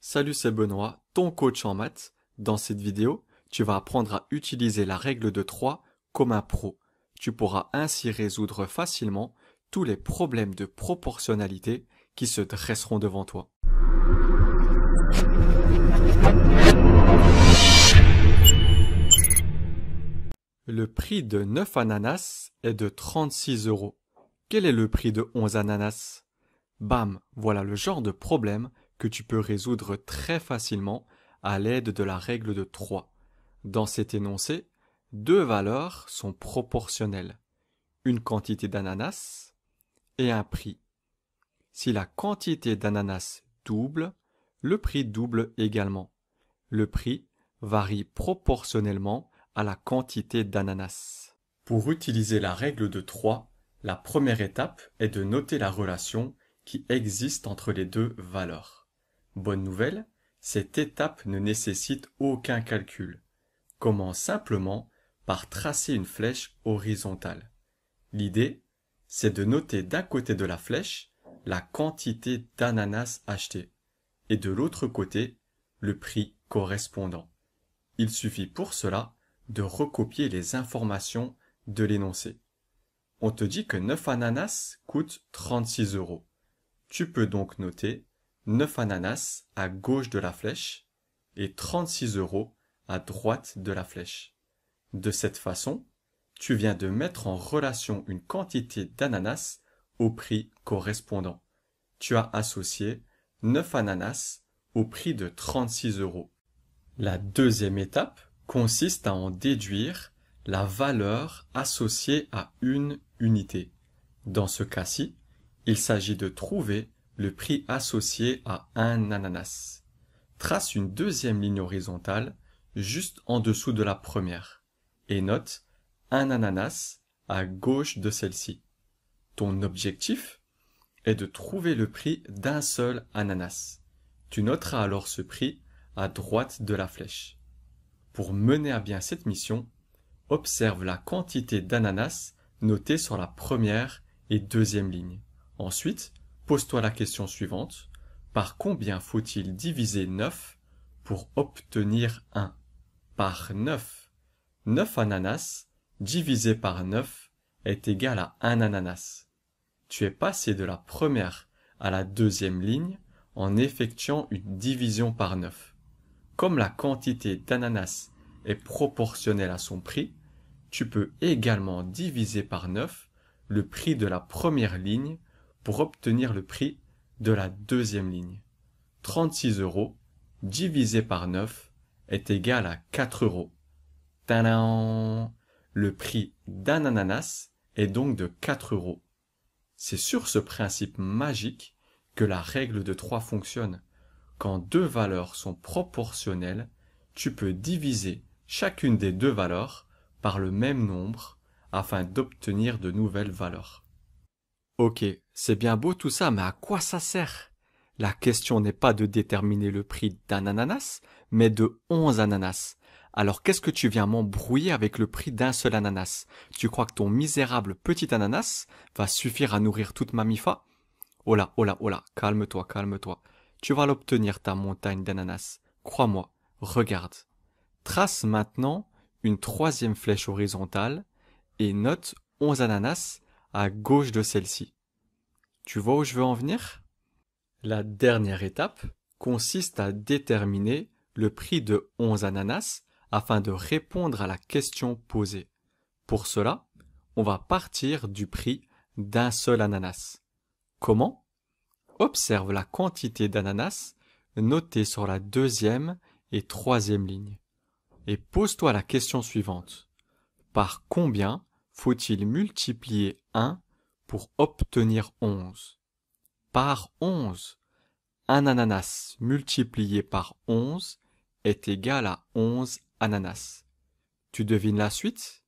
Salut, c'est Benoît, ton coach en maths. Dans cette vidéo, tu vas apprendre à utiliser la règle de 3 comme un pro. Tu pourras ainsi résoudre facilement tous les problèmes de proportionnalité qui se dresseront devant toi. Le prix de 9 ananas est de 36 euros. Quel est le prix de 11 ananas? Bam, voilà le genre de problème que tu peux résoudre très facilement à l'aide de la règle de 3. Dans cet énoncé, deux valeurs sont proportionnelles, une quantité d'ananas et un prix. Si la quantité d'ananas double, le prix double également. Le prix varie proportionnellement à la quantité d'ananas. Pour utiliser la règle de 3, la première étape est de noter la relation qui existe entre les deux valeurs. Bonne nouvelle, cette étape ne nécessite aucun calcul. Commence simplement par tracer une flèche horizontale. L'idée, c'est de noter d'un côté de la flèche la quantité d'ananas acheté et de l'autre côté le prix correspondant. Il suffit pour cela de recopier les informations de l'énoncé. On te dit que 9 ananas coûtent 36 euros. Tu peux donc noter 9 ananas à gauche de la flèche et 36 euros à droite de la flèche. De cette façon, tu viens de mettre en relation une quantité d'ananas au prix correspondant. Tu as associé 9 ananas au prix de 36 euros. La deuxième étape consiste à en déduire la valeur associée à une unité. Dans ce cas-ci, il s'agit de trouver le prix associé à un ananas. Trace une deuxième ligne horizontale juste en dessous de la première et note un ananas à gauche de celle-ci. Ton objectif est de trouver le prix d'un seul ananas. Tu noteras alors ce prix à droite de la flèche. Pour mener à bien cette mission, observe la quantité d'ananas notée sur la première et deuxième ligne. Ensuite, pose-toi la question suivante. Par combien faut-il diviser 9 pour obtenir 1? Par 9. 9 ananas divisé par 9 est égal à 1 ananas. Tu es passé de la première à la deuxième ligne en effectuant une division par 9. Comme la quantité d'ananas est proportionnelle à son prix, tu peux également diviser par 9 le prix de la première ligne pour obtenir le prix de la deuxième ligne. 36 euros divisé par 9 est égal à 4 euros. Tadam! Le prix d'un ananas est donc de 4 euros. C'est sur ce principe magique que la règle de 3 fonctionne. Quand deux valeurs sont proportionnelles, tu peux diviser chacune des deux valeurs par le même nombre afin d'obtenir de nouvelles valeurs. Ok, c'est bien beau tout ça, mais à quoi ça sert? La question n'est pas de déterminer le prix d'un ananas, mais de 11 ananas. Alors qu'est-ce que tu viens m'embrouiller avec le prix d'un seul ananas? Tu crois que ton misérable petit ananas va suffire à nourrir toute ma MIFA? Oh là, oh là, oh là, calme-toi, calme-toi. Tu vas l'obtenir ta montagne d'ananas. Crois-moi, regarde. Trace maintenant une troisième flèche horizontale et note 11 ananas à gauche de celle-ci. Tu vois où je veux en venir? La dernière étape consiste à déterminer le prix de 11 ananas afin de répondre à la question posée. Pour cela, on va partir du prix d'un seul ananas. Comment? Observe la quantité d'ananas notée sur la deuxième et troisième ligne. Et pose-toi la question suivante. Par combien faut-il multiplier 1 pour obtenir 11? Par 11. Un ananas multiplié par 11 est égal à 11 ananas. Tu devines la suite?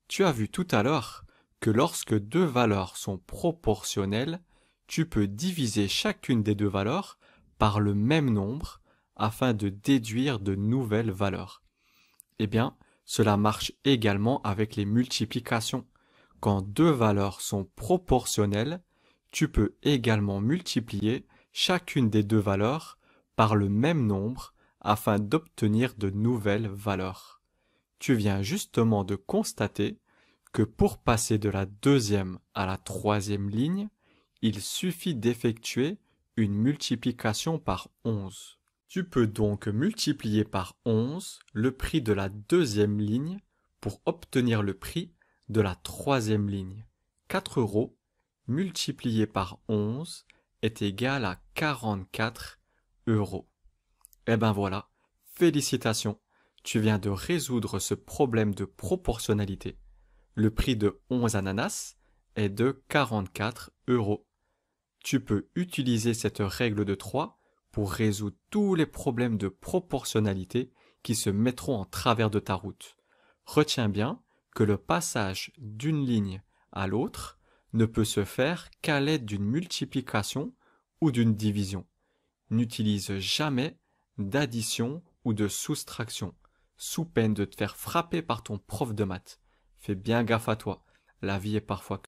Tu as vu tout à l'heure que lorsque deux valeurs sont proportionnelles, tu peux diviser chacune des deux valeurs par le même nombre afin de déduire de nouvelles valeurs. Eh bien, cela marche également avec les multiplications. Quand deux valeurs sont proportionnelles, tu peux également multiplier chacune des deux valeurs par le même nombre afin d'obtenir de nouvelles valeurs. Tu viens justement de constater que pour passer de la deuxième à la troisième ligne, il suffit d'effectuer une multiplication par 11. Tu peux donc multiplier par 11 le prix de la deuxième ligne pour obtenir le prix de la troisième ligne. 4 euros multiplié par 11 est égal à 44 euros. Eh ben voilà, félicitations, tu viens de résoudre ce problème de proportionnalité. Le prix de 11 ananas est de 44 euros. Tu peux utiliser cette règle de 3 pour résoudre tous les problèmes de proportionnalité qui se mettront en travers de ta route. Retiens bien que le passage d'une ligne à l'autre ne peut se faire qu'à l'aide d'une multiplication ou d'une division. N'utilise jamais d'addition ou de soustraction, sous peine de te faire frapper par ton prof de maths. Fais bien gaffe à toi, la vie est parfois